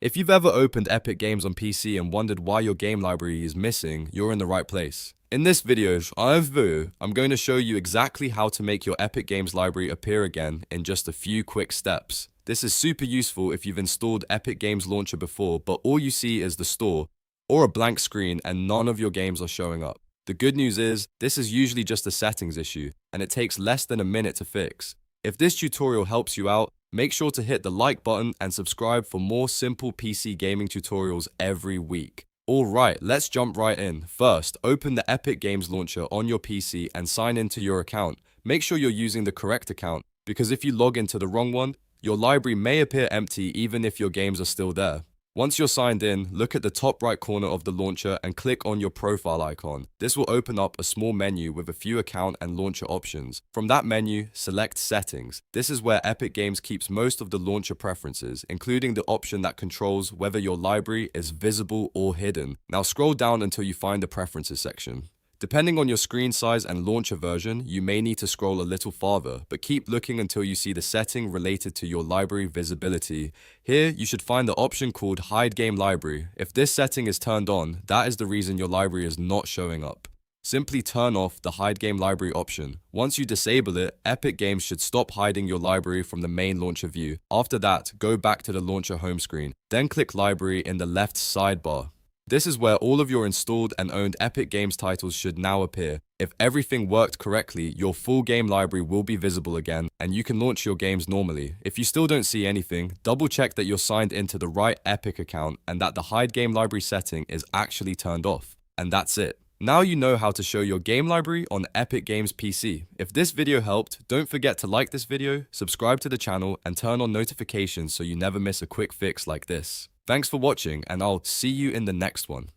If you've ever opened Epic Games on PC and wondered why your game library is missing, you're in the right place. In this video, I'm going to show you exactly how to make your Epic Games library appear again in just a few quick steps. This is super useful if you've installed Epic Games Launcher before, but all you see is the store or a blank screen and none of your games are showing up. The good news is, this is usually just a settings issue, and it takes less than a minute to fix. If this tutorial helps you out, make sure to hit the like button and subscribe for more simple PC gaming tutorials every week. Alright, let's jump right in. First, open the Epic Games Launcher on your PC and sign into your account. Make sure you're using the correct account, because if you log into the wrong one, your library may appear empty even if your games are still there. Once you're signed in, look at the top right corner of the launcher and click on your profile icon. This will open up a small menu with a few account and launcher options. From that menu, select Settings. This is where Epic Games keeps most of the launcher preferences, including the option that controls whether your library is visible or hidden. Now scroll down until you find the Preferences section. Depending on your screen size and launcher version, you may need to scroll a little farther, but keep looking until you see the setting related to your library visibility. Here, you should find the option called Hide Game Library. If this setting is turned on, that is the reason your library is not showing up. Simply turn off the Hide Game Library option. Once you disable it, Epic Games should stop hiding your library from the main launcher view. After that, go back to the launcher home screen. Then click Library in the left sidebar. This is where all of your installed and owned Epic Games titles should now appear. If everything worked correctly, your full game library will be visible again, and you can launch your games normally. If you still don't see anything, double check that you're signed into the right Epic account and that the Hide Game Library setting is actually turned off. And that's it. Now you know how to show your game library on Epic Games PC. If this video helped, don't forget to like this video, subscribe to the channel, and turn on notifications so you never miss a quick fix like this. Thanks for watching, and I'll see you in the next one.